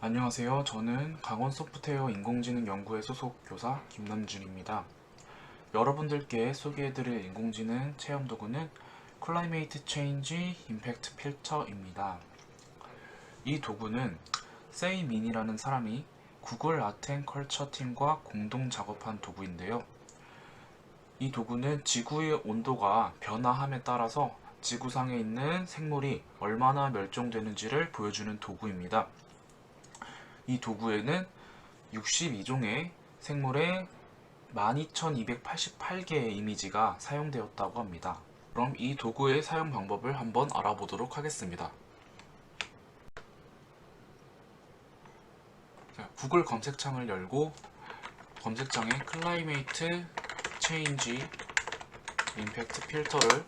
안녕하세요. 저는 강원소프트웨어 인공지능 연구회 소속 교사 김남준입니다. 여러분들께 소개해드릴 인공지능 체험 도구는 클라이메이트 체인지 임팩트 필터입니다. 이 도구는 세이민이라는 사람이 구글 아트앤컬처 팀과 공동 작업한 도구인데요. 이 도구는 지구의 온도가 변화함에 따라서 지구상에 있는 생물이 얼마나 멸종되는지를 보여주는 도구입니다. 이 도구에는 62종의 생물의 12,288개의 이미지가 사용되었다고 합니다. 그럼 이 도구의 사용 방법을 한번 알아보도록 하겠습니다. 구글 검색창을 열고 검색창에 클라이메이트 체인지 임팩트 필터를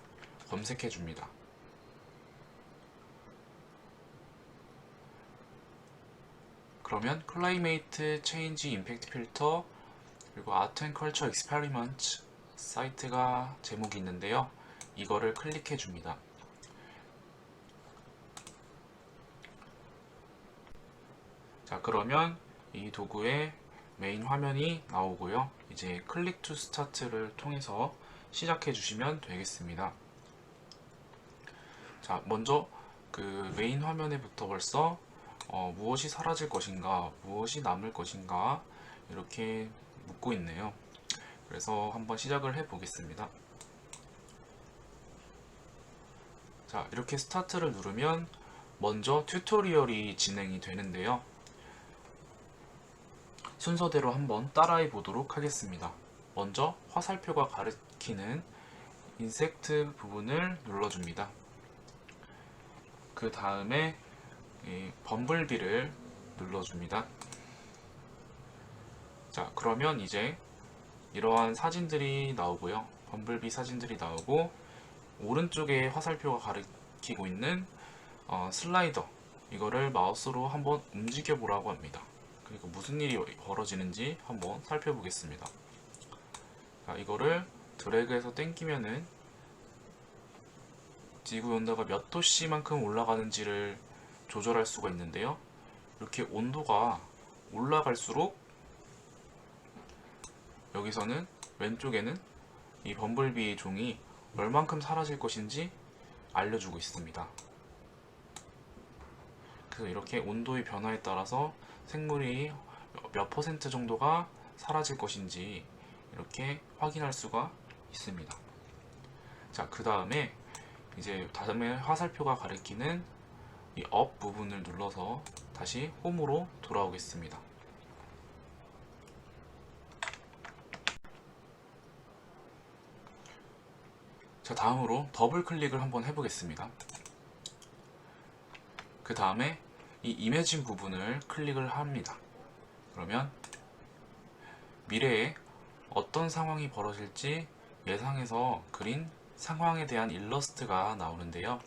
검색해 줍니다. 그러면 클라이메이트 체인지 임팩트 필터 그리고 아트 앤 컬처 익스페리먼트 사이트가 제목이 있는데요. 이거를 클릭해 줍니다. 자, 그러면 이 도구의 메인 화면이 나오고요. 이제 클릭 투 스타트를 통해서 시작해 주시면 되겠습니다. 자, 먼저 그 메인 화면에부터 벌써 무엇이 사라질 것인가, 무엇이 남을 것인가 이렇게 묻고 있네요. 그래서 한번 시작을 해 보겠습니다. 자, 이렇게 스타트를 누르면 먼저 튜토리얼이 진행이 되는데요. 순서대로 한번 따라해 보도록 하겠습니다. 먼저 화살표가 가리키는 인섹트 부분을 눌러줍니다. 그 다음에 범블비를 눌러줍니다. 자, 그러면 이제 이러한 사진들이 나오고요. 범블비 사진들이 나오고 오른쪽에 화살표가 가리키고 있는 슬라이더 이거를 마우스로 한번 움직여 보라고 합니다. 그리고 무슨 일이 벌어지는지 한번 살펴보겠습니다. 자, 이거를 드래그해서 당기면은 지구 온도가 몇 도씨만큼 올라가는지를 조절할 수가 있는데요. 이렇게 온도가 올라갈수록 여기서는 왼쪽에는 이 범블비 종이 얼만큼 사라질 것인지 알려주고 있습니다. 그래서 이렇게 온도의 변화에 따라서 생물이 몇 퍼센트 정도가 사라질 것인지 이렇게 확인할 수가 있습니다. 자, 그 다음에 이제 다음에 화살표가 가리키는 이 업 부분을 눌러서 다시 홈으로 돌아오겠습니다. 자, 다음으로 더블 클릭을 한번 해보겠습니다. 그 다음에 이 이매진 부분을 클릭을 합니다. 그러면 미래에 어떤 상황이 벌어질지 예상해서 그린 상황에 대한 일러스트가 나오는데요.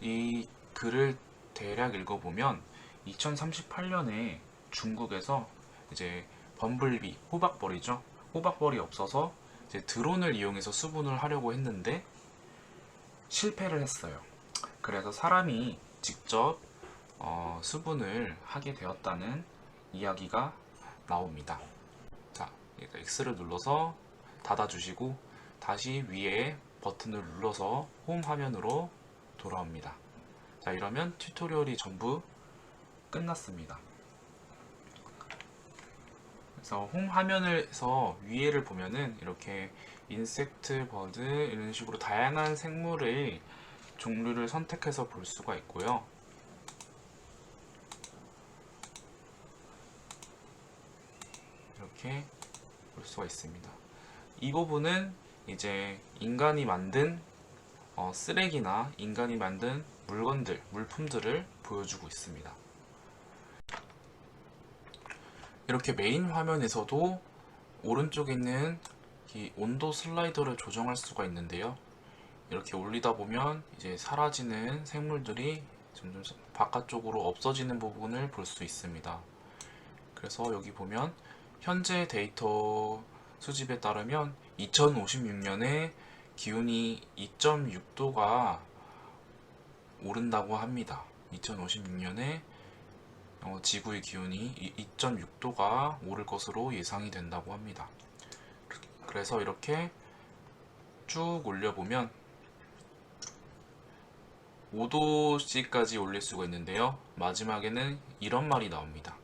이 글을 대략 읽어보면 2038년에 중국에서 이제 범블비, 호박벌이죠. 호박벌이 없어서 이제 드론을 이용해서 수분을 하려고 했는데 실패를 했어요. 그래서 사람이 직접 수분을 하게 되었다는 이야기가 나옵니다. 자, X를 눌러서 닫아주시고 다시 위에 버튼을 눌러서 홈 화면으로 돌아옵니다. 자, 이러면 튜토리얼이 전부 끝났습니다. 그래서 홈 화면에서 위에를 보면은 이렇게 인섹트, 버드 이런 식으로 다양한 생물의 종류를 선택해서 볼 수가 있고요. 이렇게 볼 수가 있습니다. 이 부분은 이제 인간이 만든 쓰레기나 인간이 만든 물건들, 물품들을 보여주고 있습니다. 이렇게 메인 화면에서도 오른쪽에 있는 이 온도 슬라이더를 조정할 수가 있는데요. 이렇게 올리다 보면 이제 사라지는 생물들이 점점 바깥쪽으로 없어지는 부분을 볼 수 있습니다. 그래서 여기 보면 현재 데이터 수집에 따르면 2056년에 기온이 2.6도가 오른다고 합니다. 2056년에 지구의 기온이 2.6도가 오를 것으로 예상이 된다고 합니다. 그래서 이렇게 쭉 올려보면 5도씨까지 올릴 수가 있는데요. 마지막에는 이런 말이 나옵니다.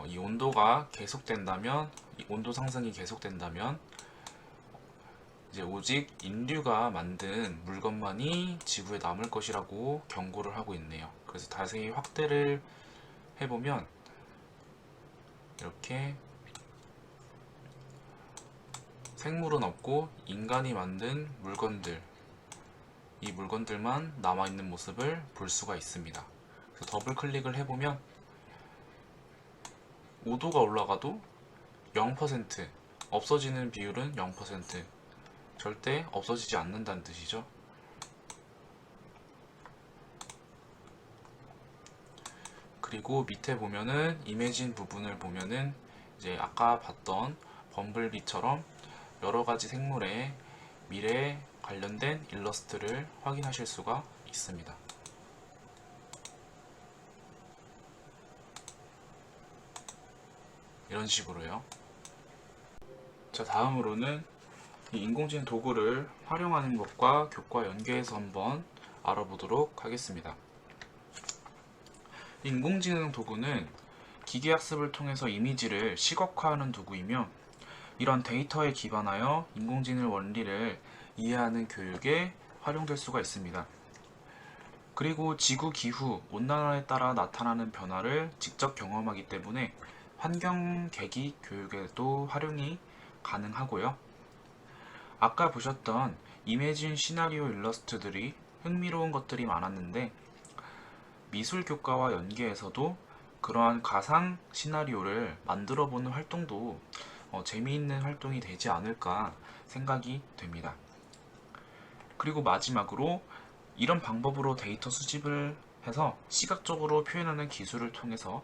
이 온도가 계속된다면, 이 온도 상승이 계속된다면 이제 오직 인류가 만든 물건만이 지구에 남을 것이라고 경고를 하고 있네요. 그래서 자세히 확대를 해보면 이렇게 생물은 없고 인간이 만든 물건들, 이 물건들만 남아있는 모습을 볼 수가 있습니다. 그래서 더블 클릭을 해보면 5도가 올라가도 0%, 없어지는 비율은 0%, 절대 없어지지 않는다는 뜻이죠. 그리고 밑에 보면은 이미진 부분을 보면은 이제 아까 봤던 범블비처럼 여러가지 생물의 미래에 관련된 일러스트를 확인하실 수가 있습니다. 이런 식으로요. 자, 다음으로는 이 인공지능 도구를 활용하는 것과 교과 연계해서 한번 알아보도록 하겠습니다. 인공지능 도구는 기계학습을 통해서 이미지를 시각화하는 도구이며, 이런 데이터에 기반하여 인공지능 원리를 이해하는 교육에 활용될 수가 있습니다. 그리고 지구 기후, 온난화에 따라 나타나는 변화를 직접 경험하기 때문에 환경 계기 교육에도 활용이 가능하고요. 아까 보셨던 이미진 시나리오 일러스트들이 흥미로운 것들이 많았는데, 미술 교과와 연계해서도 그러한 가상 시나리오를 만들어 보는 활동도 재미있는 활동이 되지 않을까 생각이 됩니다. 그리고 마지막으로 이런 방법으로 데이터 수집을 해서 시각적으로 표현하는 기술을 통해서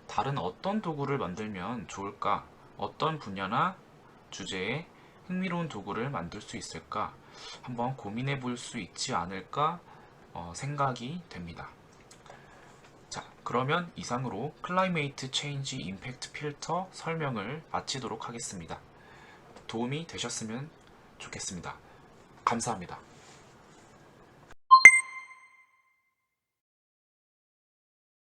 다른 어떤 도구를 만들면 좋을까, 어떤 분야나 주제에 흥미로운 도구를 만들 수 있을까 한번 고민해 볼 수 있지 않을까 생각이 됩니다. 자, 그러면 이상으로 클라이메이트 체인지 임팩트 필터 설명을 마치도록 하겠습니다. 도움이 되셨으면 좋겠습니다. 감사합니다.